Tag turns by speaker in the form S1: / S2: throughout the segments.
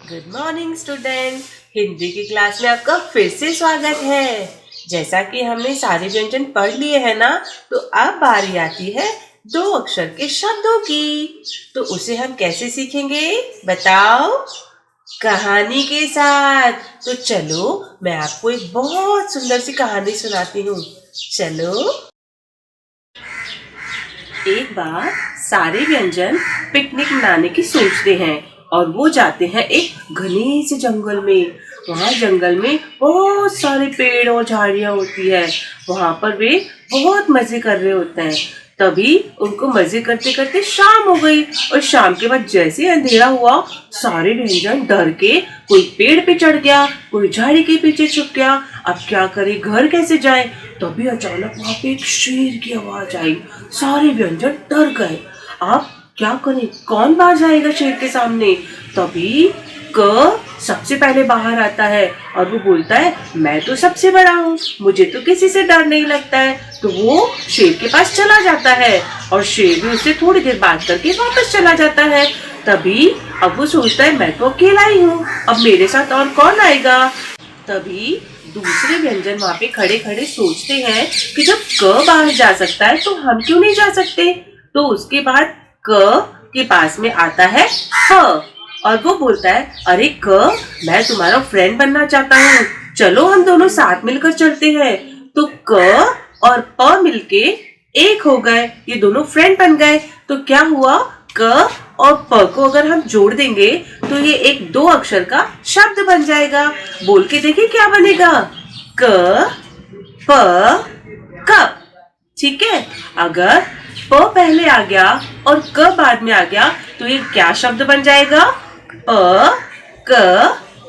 S1: Good morning student. Hindi की class में आपका फिर से स्वागत है। जैसा कि हमने सारे व्यंजन पढ़ लिए हैं ना, तो अब बारी आती है दो अक्षर के शब्दों की। तो उसे हम कैसे सीखेंगे बताओ? कहानी के साथ। तो चलो मैं आपको एक बहुत सुंदर सी कहानी सुनाती हूँ। चलो। एक बार सारे व्यंजन पिकनिक मनाने की सोचते हैं और वो जाते हैं एक घने से जंगल में। वहाँ जंगल में बहुत सारे पेड़ और झाड़ियाँ होती है। वहाँ पर वे बहुत मजे कर रहे होते हैं। तभी उनको मजे करते करते शाम हो गई और शाम के बाद जैसे अंधेरा हुआ, सारे व्यंजन डर के कोई पेड़ पे चढ़ गया, कोई झाड़ी के पीछे छुप गया। अब क्या करे, घर कैसे जाए? तभी अचानक वहां पे एक शेर की आवाज आई। सारे व्यंजन डर गए। अब क्या करें, कौन बाहर जाएगा शेर के सामने? तभी क सबसे पहले बाहर आता है और वो बोलता है, मैं तो सबसे बड़ा हूँ, मुझे तो किसी से डर नहीं लगता है। तो वो शेर के पास चला जाता है और शेर भी उससे थोड़ी देर बात करके वापस चला जाता है। तभी अब वो सोचता है, मैं तो अकेला ही हूँ, अब मेरे साथ और कौन आएगा? तभी दूसरे व्यंजन वहां पे खड़े खड़े सोचते हैं कि जब क बाहर जा सकता है तो हम क्यों नहीं जा सकते? तो उसके बाद क के पास में आता है ख और वो बोलता है, अरे क, मैं तुम्हारा फ्रेंड बनना चाहता हूँ, चलो हम दोनों साथ मिलकर चलते हैं। तो क और प मिलके एक हो गए, ये दोनों फ्रेंड बन गए। तो क्या हुआ, क और प को अगर हम जोड़ देंगे तो ये एक दो अक्षर का शब्द बन जाएगा। बोल के देखिए क्या बनेगा। क प कप। ठीक है, अगर प पहले आ गया और क बाद में आ गया तो ये क्या शब्द बन जाएगा? क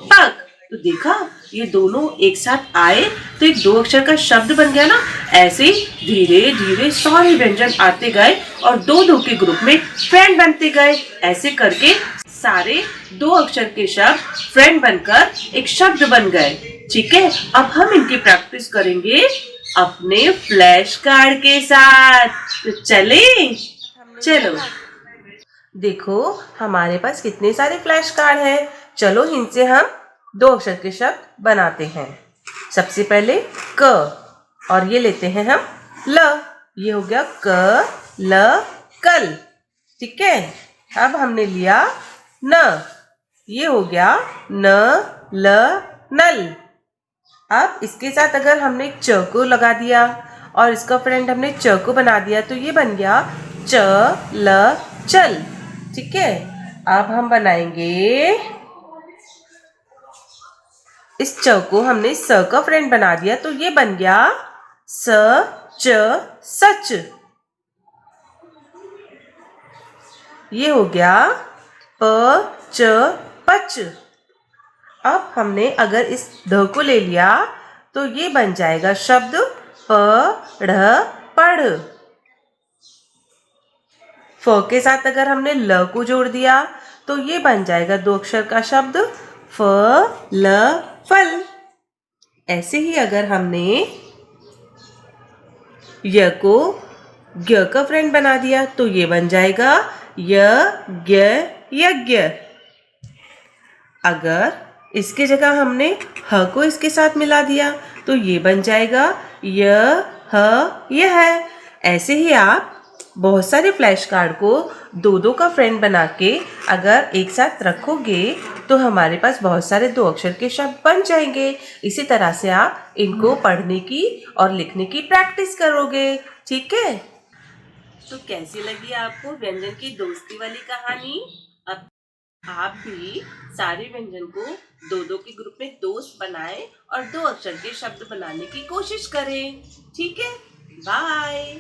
S1: पक। तो देखा, ये दोनों एक साथ आए तो एक दो अक्षर का शब्द बन गया ना। ऐसे धीरे धीरे सारे व्यंजन आते गए और दो दो के ग्रुप में फ्रेंड बनते गए। ऐसे करके सारे दो अक्षर के शब्द फ्रेंड बनकर एक शब्द बन गए। ठीक है, अब हम इनकी प्रैक्टिस करेंगे अपने फ्लैश कार्ड के साथ। तो चले, चलो। देखो हमारे पास कितने सारे फ्लैश कार्ड हैं। चलो इनसे हम दो अक्षर के शब्द बनाते हैं। सबसे पहले क और ये लेते हैं हम ल। ये हो गया क ल कल। ठीक है, अब हमने लिया न, ये हो गया न ल नल। अब इसके साथ अगर हमने च को लगा दिया और इसका फ्रेंड हमने च को बना दिया तो ये बन गया च ल चल। ठीक है, अब हम बनाएंगे, इस च को हमने स का फ्रेंड बना दिया तो ये बन गया स च सच। ये हो गया प च पच। अब हमने अगर इस ध को ले लिया तो ये बन जाएगा शब्द पढ़ पढ़। फ के साथ अगर हमने ल को जोड़ दिया तो ये बन जाएगा दो अक्षर का शब्द फ ल फल। ऐसे ही अगर हमने य को ग का फ्रेंड बना दिया तो ये बन जाएगा य ग यज्ञ। अगर इसके जगह हमने ह को इसके साथ मिला दिया तो ये बन जाएगा य ह यह। ऐसे ही आप बहुत सारे फ्लैश कार्ड को दो दो का फ्रेंड बना के अगर एक साथ रखोगे तो हमारे पास बहुत सारे दो अक्षर के शब्द बन जाएंगे। इसी तरह से आप इनको पढ़ने की और लिखने की प्रैक्टिस करोगे। ठीक है, तो कैसी लगी आपको व्यंजन की दोस्ती वाली कहानी? अब आप भी सारे व्यंजन को दो दो के ग्रुप में दोस्त बनाएं और दो अक्षर के शब्द बनाने की कोशिश करें। ठीक है, बाय।